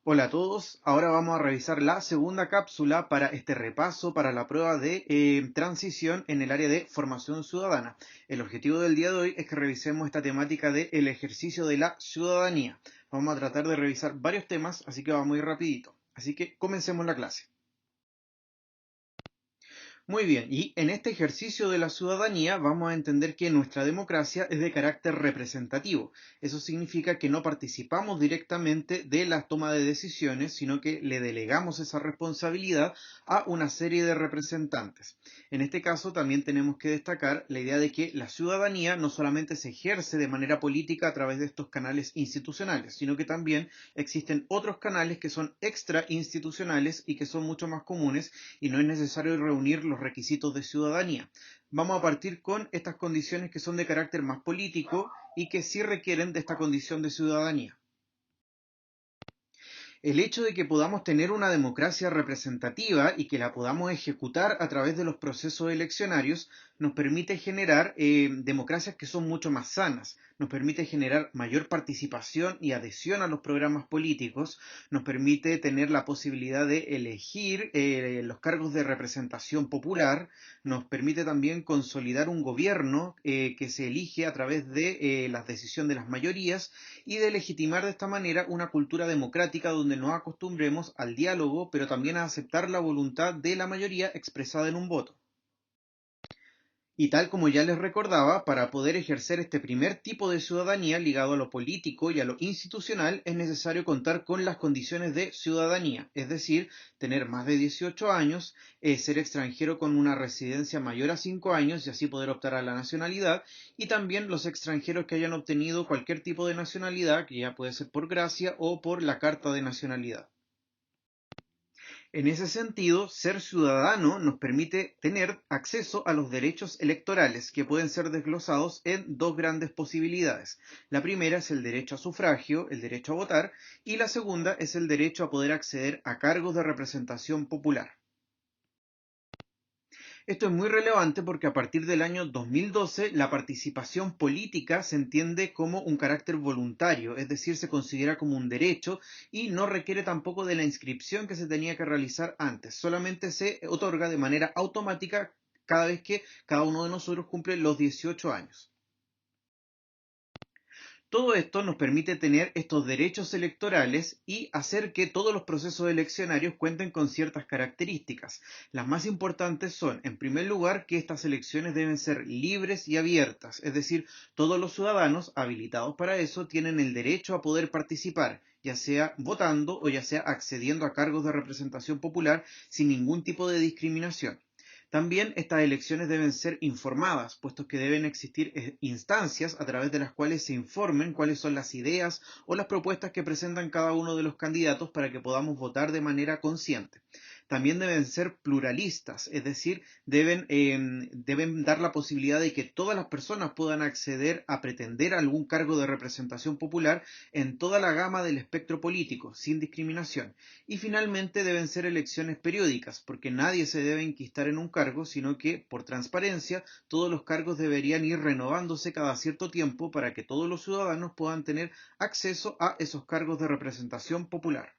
Hola a todos, ahora vamos a revisar la segunda cápsula para este repaso para la prueba de transición en el área de formación ciudadana. El objetivo del día de hoy es que revisemos esta temática del ejercicio de la ciudadanía. Vamos a tratar de revisar varios temas, así que va muy rapidito. Así que comencemos la clase. Muy bien, y en este ejercicio de la ciudadanía vamos a entender que nuestra democracia es de carácter representativo. Eso significa que no participamos directamente de la toma de decisiones, sino que le delegamos esa responsabilidad a una serie de representantes. En este caso también tenemos que destacar la idea de que la ciudadanía no solamente se ejerce de manera política a través de estos canales institucionales, sino que también existen otros canales que son extra institucionales y que son mucho más comunes y no es necesario reunir los requisitos de ciudadanía. Vamos a partir con estas condiciones que son de carácter más político y que sí requieren de esta condición de ciudadanía. El hecho de que podamos tener una democracia representativa y que la podamos ejecutar a través de los procesos eleccionarios nos permite generar democracias que son mucho más sanas, nos permite generar mayor participación y adhesión a los programas políticos, nos permite tener la posibilidad de elegir los cargos de representación popular, nos permite también consolidar un gobierno que se elige a través de la decisión de las mayorías y de legitimar de esta manera una cultura democrática donde nos acostumbremos al diálogo, pero también a aceptar la voluntad de la mayoría expresada en un voto. Y tal como ya les recordaba, para poder ejercer este primer tipo de ciudadanía ligado a lo político y a lo institucional, es necesario contar con las condiciones de ciudadanía, es decir, tener más de 18 años, ser extranjero con una residencia mayor a 5 años y así poder optar a la nacionalidad, y también los extranjeros que hayan obtenido cualquier tipo de nacionalidad, que ya puede ser por gracia o por la carta de nacionalidad. En ese sentido, ser ciudadano nos permite tener acceso a los derechos electorales, que pueden ser desglosados en dos grandes posibilidades. La primera es el derecho a sufragio, el derecho a votar, y la segunda es el derecho a poder acceder a cargos de representación popular. Esto es muy relevante porque a partir del año 2012 la participación política se entiende como un carácter voluntario, es decir, se considera como un derecho y no requiere tampoco de la inscripción que se tenía que realizar antes, solamente se otorga de manera automática cada vez que cada uno de nosotros cumple los 18 años. Todo esto nos permite tener estos derechos electorales y hacer que todos los procesos eleccionarios cuenten con ciertas características. Las más importantes son, en primer lugar, que estas elecciones deben ser libres y abiertas, es decir, todos los ciudadanos habilitados para eso tienen el derecho a poder participar, ya sea votando o ya sea accediendo a cargos de representación popular sin ningún tipo de discriminación. También estas elecciones deben ser informadas, puesto que deben existir instancias a través de las cuales se informen cuáles son las ideas o las propuestas que presentan cada uno de los candidatos para que podamos votar de manera consciente. También deben ser pluralistas, es decir, deben dar la posibilidad de que todas las personas puedan acceder a pretender algún cargo de representación popular en toda la gama del espectro político, sin discriminación. Y finalmente deben ser elecciones periódicas, porque nadie se debe enquistar en un cargo, sino que, por transparencia, todos los cargos deberían ir renovándose cada cierto tiempo para que todos los ciudadanos puedan tener acceso a esos cargos de representación popular.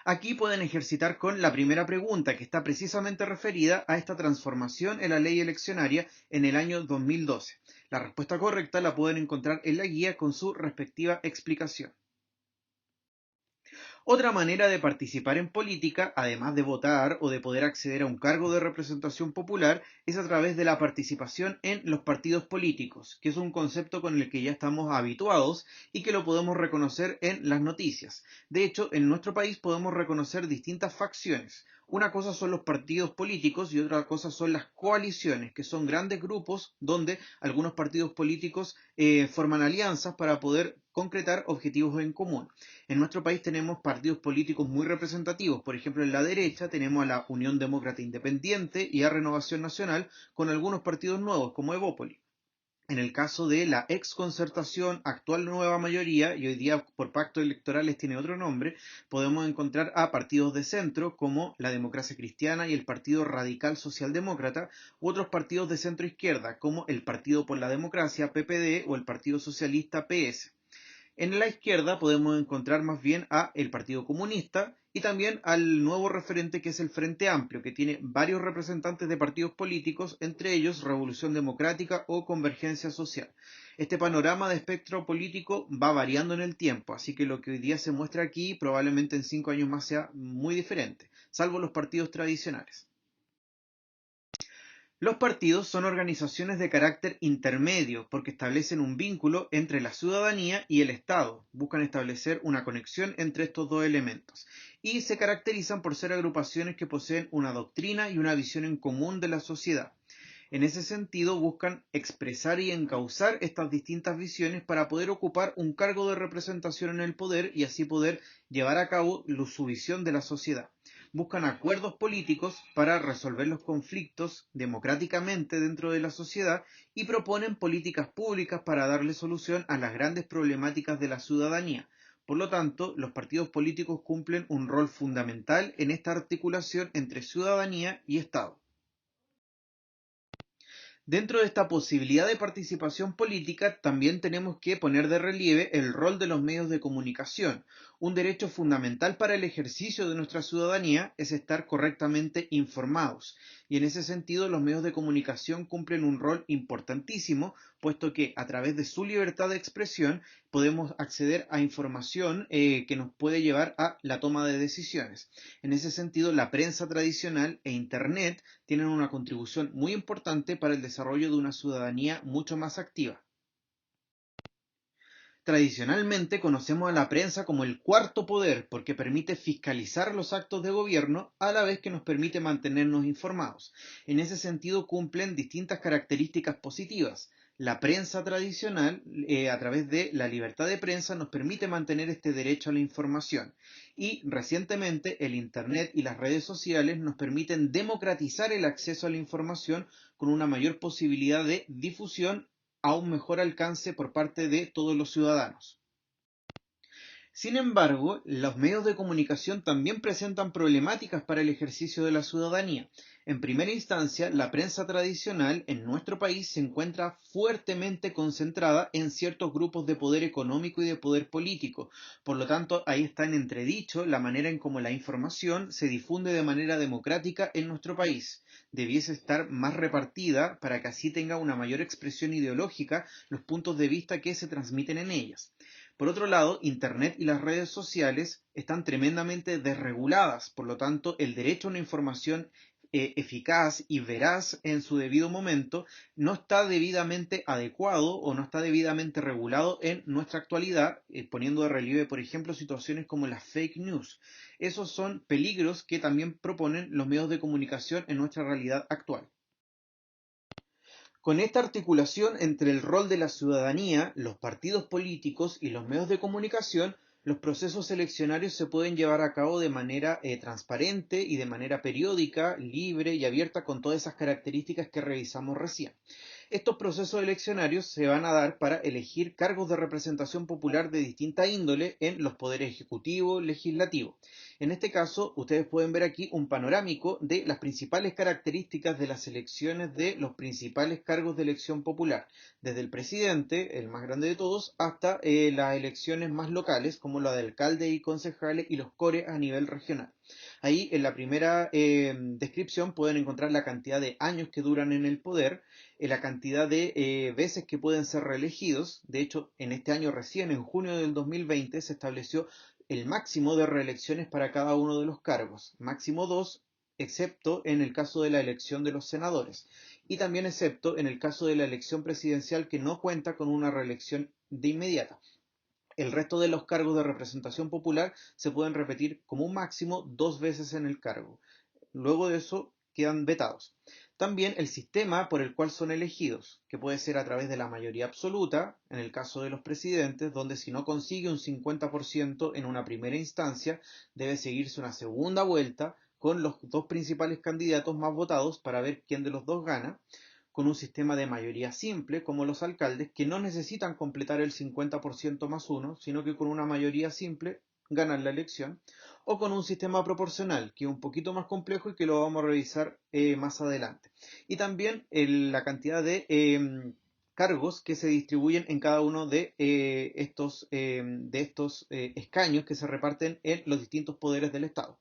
Aquí pueden ejercitar con la primera pregunta, que está precisamente referida a esta transformación en la ley eleccionaria en el año 2012. La respuesta correcta la pueden encontrar en la guía con su respectiva explicación. Otra manera de participar en política, además de votar o de poder acceder a un cargo de representación popular, es a través de la participación en los partidos políticos, que es un concepto con el que ya estamos habituados y que lo podemos reconocer en las noticias. De hecho, en nuestro país podemos reconocer distintas facciones. Una cosa son los partidos políticos y otra cosa son las coaliciones, que son grandes grupos donde algunos partidos políticos forman alianzas para poder concretar objetivos en común. En nuestro país tenemos partidos políticos muy representativos. Por ejemplo, en la derecha tenemos a la Unión Demócrata Independiente y a Renovación Nacional, con algunos partidos nuevos, como Evópoli. En el caso de la exconcertación, actual nueva mayoría, y hoy día por pactos electorales tiene otro nombre, podemos encontrar a partidos de centro como la Democracia Cristiana y el Partido Radical Socialdemócrata, u otros partidos de centro izquierda como el Partido por la Democracia, PPD, o el Partido Socialista, PS. En la izquierda podemos encontrar más bien a el Partido Comunista y también al nuevo referente que es el Frente Amplio, que tiene varios representantes de partidos políticos, entre ellos Revolución Democrática o Convergencia Social. Este panorama de espectro político va variando en el tiempo, así que lo que hoy día se muestra aquí probablemente en 5 años más sea muy diferente, salvo los partidos tradicionales. Los partidos son organizaciones de carácter intermedio porque establecen un vínculo entre la ciudadanía y el Estado, buscan establecer una conexión entre estos dos elementos y se caracterizan por ser agrupaciones que poseen una doctrina y una visión en común de la sociedad. En ese sentido, buscan expresar y encauzar estas distintas visiones para poder ocupar un cargo de representación en el poder y así poder llevar a cabo su visión de la sociedad. Buscan acuerdos políticos para resolver los conflictos democráticamente dentro de la sociedad y proponen políticas públicas para darle solución a las grandes problemáticas de la ciudadanía. Por lo tanto, los partidos políticos cumplen un rol fundamental en esta articulación entre ciudadanía y Estado. Dentro de esta posibilidad de participación política, también tenemos que poner de relieve el rol de los medios de comunicación. Un derecho fundamental para el ejercicio de nuestra ciudadanía es estar correctamente informados. Y en ese sentido, los medios de comunicación cumplen un rol importantísimo, puesto que a través de su libertad de expresión podemos acceder a información que nos puede llevar a la toma de decisiones. En ese sentido, la prensa tradicional e Internet tienen una contribución muy importante para el desarrollo de una ciudadanía mucho más activa. Tradicionalmente conocemos a la prensa como el cuarto poder porque permite fiscalizar los actos de gobierno a la vez que nos permite mantenernos informados. En ese sentido cumplen distintas características positivas. La prensa tradicional, a través de la libertad de prensa, nos permite mantener este derecho a la información. Y recientemente el Internet y las redes sociales nos permiten democratizar el acceso a la información con una mayor posibilidad de difusión a un mejor alcance por parte de todos los ciudadanos. Sin embargo, los medios de comunicación también presentan problemáticas para el ejercicio de la ciudadanía. En primera instancia, la prensa tradicional en nuestro país se encuentra fuertemente concentrada en ciertos grupos de poder económico y de poder político. Por lo tanto, ahí está en entredicho la manera en cómo la información se difunde de manera democrática en nuestro país. Debiese estar más repartida para que así tenga una mayor expresión ideológica los puntos de vista que se transmiten en ellas. Por otro lado, Internet y las redes sociales están tremendamente desreguladas, por lo tanto, el derecho a una información eficaz y veraz en su debido momento no está debidamente adecuado o no está debidamente regulado en nuestra actualidad, poniendo de relieve, por ejemplo, situaciones como las fake news. Esos son peligros que también proponen los medios de comunicación en nuestra realidad actual. Con esta articulación entre el rol de la ciudadanía, los partidos políticos y los medios de comunicación, los procesos eleccionarios se pueden llevar a cabo de manera transparente y de manera periódica, libre y abierta con todas esas características que revisamos recién. Estos procesos eleccionarios se van a dar para elegir cargos de representación popular de distinta índole en los poderes ejecutivo y legislativo. En este caso, ustedes pueden ver aquí un panorámico de las principales características de las elecciones de los principales cargos de elección popular, desde el presidente, el más grande de todos, hasta las elecciones más locales, como la de alcalde y concejales y los core a nivel regional. Ahí en la primera descripción pueden encontrar la cantidad de años que duran en el poder, la cantidad de veces que pueden ser reelegidos. De hecho, en este año recién, en junio del 2020, se estableció el máximo de reelecciones para cada uno de los cargos, máximo 2, excepto en el caso de la elección de los senadores, y también excepto en el caso de la elección presidencial que no cuenta con una reelección de inmediata. El resto de los cargos de representación popular se pueden repetir como un máximo 2 veces en el cargo. Luego de eso quedan vetados. También el sistema por el cual son elegidos, que puede ser a través de la mayoría absoluta, en el caso de los presidentes, donde si no consigue un 50% en una primera instancia, debe seguirse una segunda vuelta con los dos principales candidatos más votados para ver quién de los dos gana, con un sistema de mayoría simple, como los alcaldes, que no necesitan completar el 50% más uno, sino que con una mayoría simple ganan la elección, o con un sistema proporcional, que es un poquito más complejo y que lo vamos a revisar más adelante. Y también la cantidad de cargos que se distribuyen en cada uno de estos escaños que se reparten en los distintos poderes del Estado.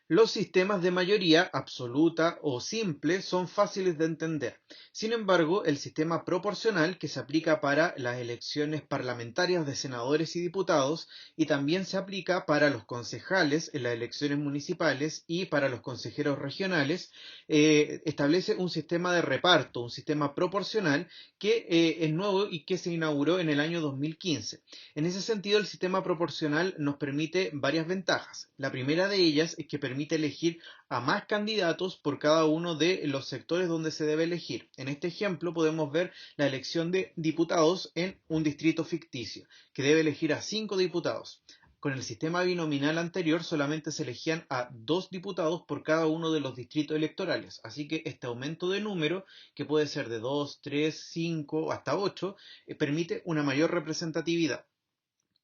Los sistemas de mayoría absoluta o simple son fáciles de entender. Sin embargo, el sistema proporcional, que se aplica para las elecciones parlamentarias de senadores y diputados, y también se aplica para los concejales en las elecciones municipales y para los consejeros regionales, establece un sistema de reparto, un sistema proporcional que es nuevo y que se inauguró en el año 2015. En ese sentido, el sistema proporcional nos permite varias ventajas. La primera de ellas es que permite elegir a más candidatos por cada uno de los sectores donde se debe elegir. En este ejemplo podemos ver la elección de diputados en un distrito ficticio, que debe elegir a 5 diputados. Con el sistema binominal anterior solamente se elegían a 2 diputados por cada uno de los distritos electorales, así que este aumento de número, que puede ser de 2, 3, 5 o hasta 8, permite una mayor representatividad.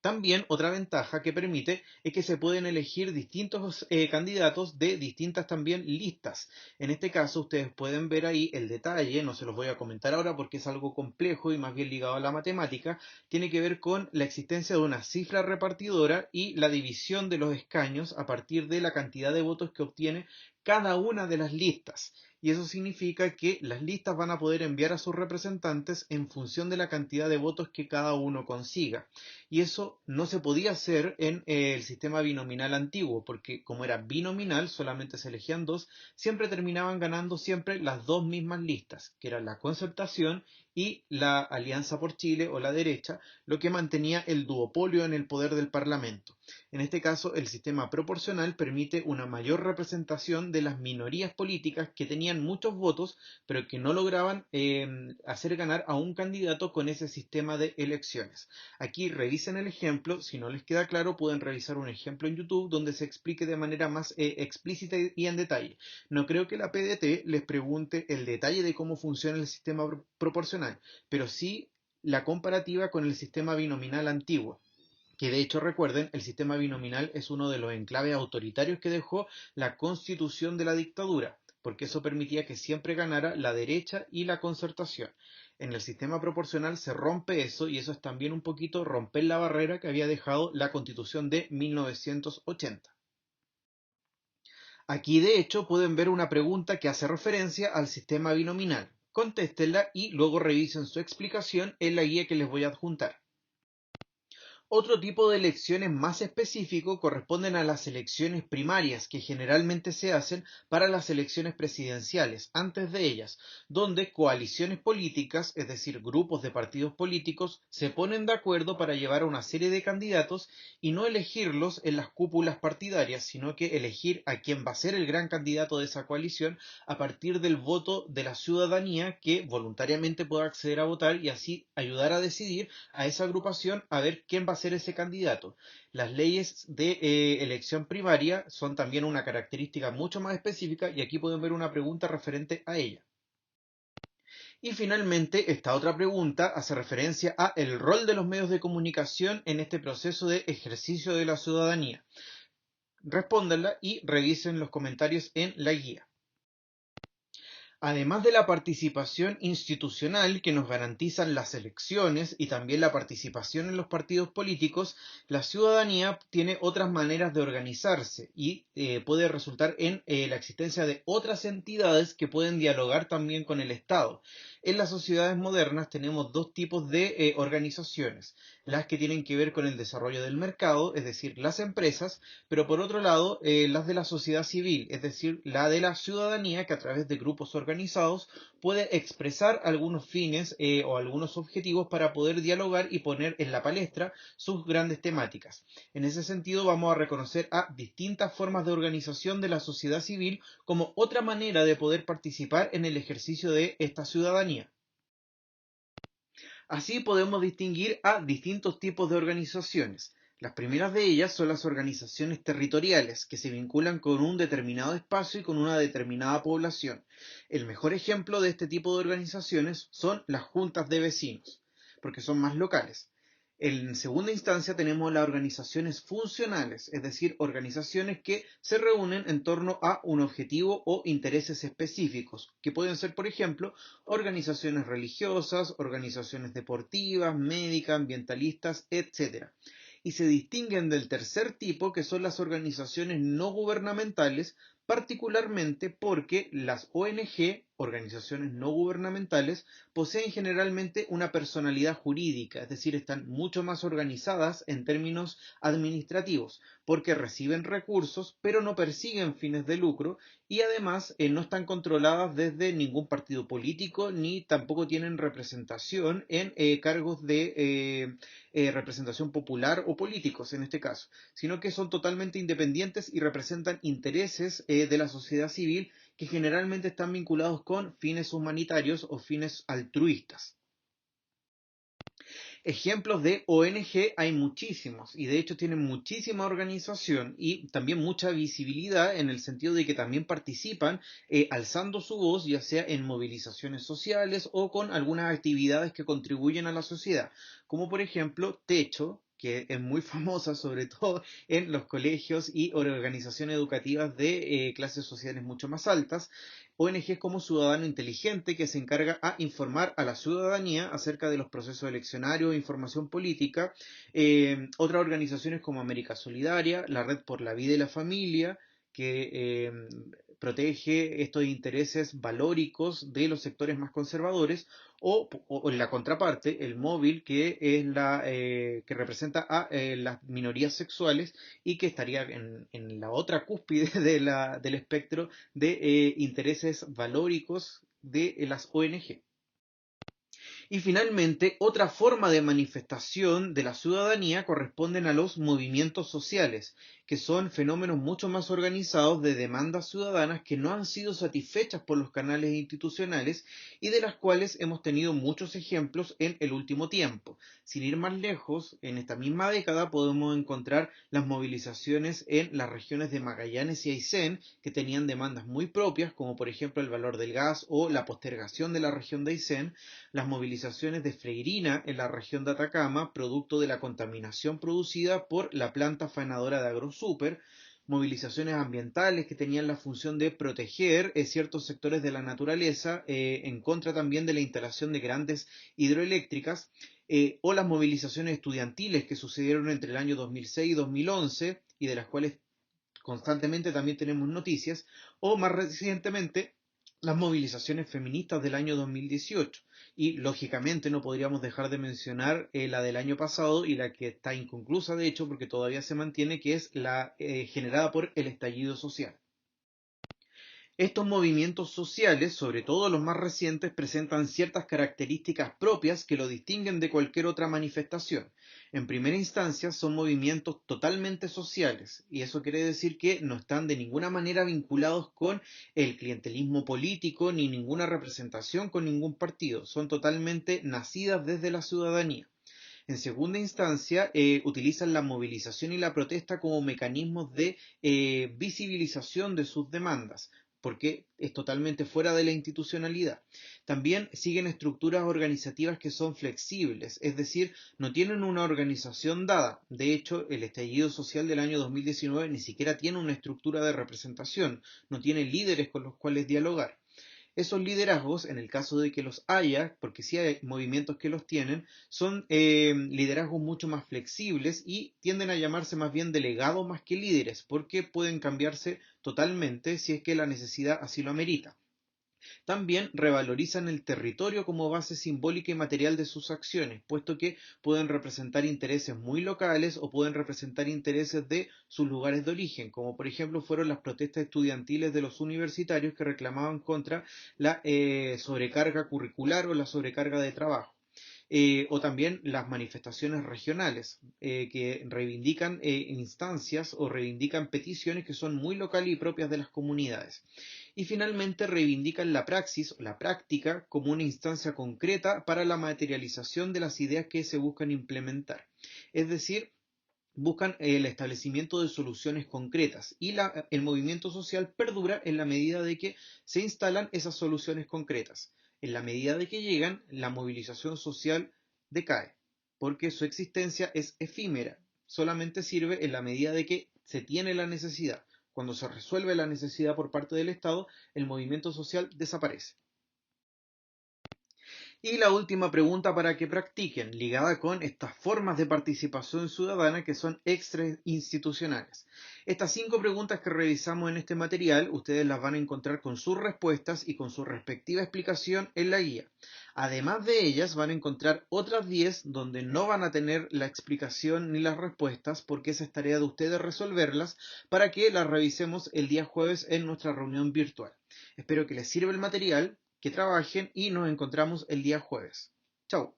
También otra ventaja que permite es que se pueden elegir distintos candidatos de distintas también listas. En este caso ustedes pueden ver ahí el detalle, no se los voy a comentar ahora porque es algo complejo y más bien ligado a la matemática, tiene que ver con la existencia de una cifra repartidora y la división de los escaños a partir de la cantidad de votos que obtiene cada una de las listas. Y eso significa que las listas van a poder enviar a sus representantes en función de la cantidad de votos que cada uno consiga. Y eso no se podía hacer en el sistema binominal antiguo, porque como era binominal, solamente se elegían dos, siempre terminaban ganando siempre las dos mismas listas, que eran la Concertación y la Alianza por Chile o la derecha, lo que mantenía el duopolio en el poder del Parlamento. En este caso, el sistema proporcional permite una mayor representación de las minorías políticas que tenían muchos votos, pero que no lograban hacer ganar a un candidato con ese sistema de elecciones. Aquí revisen el ejemplo, si no les queda claro pueden revisar un ejemplo en YouTube donde se explique de manera más explícita y en detalle. No creo que la PDT les pregunte el detalle de cómo funciona el sistema proporcional, pero sí la comparativa con el sistema binominal antiguo. Que de hecho recuerden, el sistema binominal es uno de los enclaves autoritarios que dejó la constitución de la dictadura, porque eso permitía que siempre ganara la derecha y la concertación. En el sistema proporcional se rompe eso y eso es también un poquito romper la barrera que había dejado la constitución de 1980. Aquí de hecho pueden ver una pregunta que hace referencia al sistema binominal. Contéstenla y luego revisen su explicación en la guía que les voy a adjuntar. Otro tipo de elecciones más específico corresponden a las elecciones primarias, que generalmente se hacen para las elecciones presidenciales, antes de ellas, donde coaliciones políticas, es decir, grupos de partidos políticos, se ponen de acuerdo para llevar a una serie de candidatos y no elegirlos en las cúpulas partidarias, sino que elegir a quién va a ser el gran candidato de esa coalición a partir del voto de la ciudadanía que voluntariamente pueda acceder a votar y así ayudar a decidir a esa agrupación a ver quién va a ser ese candidato. Las leyes de elección primaria son también una característica mucho más específica y aquí pueden ver una pregunta referente a ella. Y finalmente, esta otra pregunta hace referencia a el rol de los medios de comunicación en este proceso de ejercicio de la ciudadanía. Respóndanla y revisen los comentarios en la guía. Además de la participación institucional que nos garantizan las elecciones y también la participación en los partidos políticos, la ciudadanía tiene otras maneras de organizarse y puede resultar en la existencia de otras entidades que pueden dialogar también con el Estado. En las sociedades modernas tenemos dos tipos de organizaciones, las que tienen que ver con el desarrollo del mercado, es decir, las empresas, pero por otro lado, las de la sociedad civil, es decir, la de la ciudadanía que a través de grupos organizados puede expresar algunos fines o algunos objetivos para poder dialogar y poner en la palestra sus grandes temáticas. En ese sentido, vamos a reconocer a distintas formas de organización de la sociedad civil como otra manera de poder participar en el ejercicio de esta ciudadanía. Así podemos distinguir a distintos tipos de organizaciones. Las primeras de ellas son las organizaciones territoriales, que se vinculan con un determinado espacio y con una determinada población. El mejor ejemplo de este tipo de organizaciones son las juntas de vecinos, porque son más locales. En segunda instancia tenemos las organizaciones funcionales, es decir, organizaciones que se reúnen en torno a un objetivo o intereses específicos, que pueden ser, por ejemplo, organizaciones religiosas, organizaciones deportivas, médicas, ambientalistas, etcétera. Y se distinguen del tercer tipo, que son las organizaciones no gubernamentales, particularmente porque las ONG, organizaciones no gubernamentales, poseen generalmente una personalidad jurídica, es decir, están mucho más organizadas en términos administrativos, porque reciben recursos, pero no persiguen fines de lucro y además no están controladas desde ningún partido político ni tampoco tienen representación en cargos de representación popular o políticos en este caso, sino que son totalmente independientes y representan intereses de la sociedad civil que generalmente están vinculados con fines humanitarios o fines altruistas. Ejemplos de ONG hay muchísimos y de hecho tienen muchísima organización y también mucha visibilidad en el sentido de que también participan alzando su voz, ya sea en movilizaciones sociales o con algunas actividades que contribuyen a la sociedad, como por ejemplo Techo, que es muy famosa sobre todo en los colegios y organizaciones educativas de clases sociales mucho más altas. ONGs como Ciudadano Inteligente, que se encarga a informar a la ciudadanía acerca de los procesos eleccionarios e información política. Otras organizaciones como América Solidaria, la Red por la Vida y la Familia, que protege estos intereses valóricos de los sectores más conservadores, o en la contraparte, el móvil, que es que representa a las minorías sexuales y que estaría en la otra cúspide del espectro de intereses valóricos de las ONG. Y finalmente, otra forma de manifestación de la ciudadanía corresponden a los movimientos sociales, que son fenómenos mucho más organizados de demandas ciudadanas que no han sido satisfechas por los canales institucionales y de las cuales hemos tenido muchos ejemplos en el último tiempo. Sin ir más lejos, en esta misma década podemos encontrar las movilizaciones en las regiones de Magallanes y Aysén, que tenían demandas muy propias, como por ejemplo el valor del gas o la postergación de la región de Aysén, las movilizaciones de Freirina en la región de Atacama, producto de la contaminación producida por la planta faenadora de AgroSuper, movilizaciones ambientales que tenían la función de proteger ciertos sectores de la naturaleza en contra también de la instalación de grandes hidroeléctricas, o las movilizaciones estudiantiles que sucedieron entre el año 2006 y 2011 y de las cuales constantemente también tenemos noticias, o más recientemente las movilizaciones feministas del año 2018. Y lógicamente no podríamos dejar de mencionar la del año pasado y la que está inconclusa de hecho porque todavía se mantiene, que es la generada por el estallido social. Estos movimientos sociales, sobre todo los más recientes, presentan ciertas características propias que lo distinguen de cualquier otra manifestación. En primera instancia, son movimientos totalmente sociales, y eso quiere decir que no están de ninguna manera vinculados con el clientelismo político ni ninguna representación con ningún partido. Son totalmente nacidas desde la ciudadanía. En segunda instancia, utilizan la movilización y la protesta como mecanismos de visibilización de sus demandas, porque es totalmente fuera de la institucionalidad. También siguen estructuras organizativas que son flexibles, es decir, no tienen una organización dada. De hecho, el estallido social del año 2019 ni siquiera tiene una estructura de representación, no tiene líderes con los cuales dialogar. Esos liderazgos, en el caso de que los haya, porque sí hay movimientos que los tienen, son liderazgos mucho más flexibles y tienden a llamarse más bien delegados más que líderes, porque pueden cambiarse totalmente si es que la necesidad así lo amerita. También revalorizan el territorio como base simbólica y material de sus acciones, puesto que pueden representar intereses muy locales o pueden representar intereses de sus lugares de origen, como por ejemplo fueron las protestas estudiantiles de los universitarios que reclamaban contra la sobrecarga curricular o la sobrecarga de trabajo. O también las manifestaciones regionales que reivindican instancias o reivindican peticiones que son muy locales y propias de las comunidades. Y finalmente reivindican la praxis o la práctica como una instancia concreta para la materialización de las ideas que se buscan implementar. Es decir, buscan el establecimiento de soluciones concretas y el movimiento social perdura en la medida de que se instalan esas soluciones concretas. En la medida de que llegan, la movilización social decae. porque su existencia es efímera, solamente sirve en la medida de que se tiene la necesidad. Cuando se resuelve la necesidad por parte del Estado, el movimiento social desaparece. Y la última pregunta para que practiquen, ligada con estas formas de participación ciudadana que son extrainstitucionales. Estas 5 preguntas que revisamos en este material, ustedes las van a encontrar con sus respuestas y con su respectiva explicación en la guía. Además de ellas, van a encontrar otras 10 donde no van a tener la explicación ni las respuestas, porque esa es tarea de ustedes resolverlas para que las revisemos el día jueves en nuestra reunión virtual. Espero que les sirva el material, que trabajen y nos encontramos el día jueves. Chao.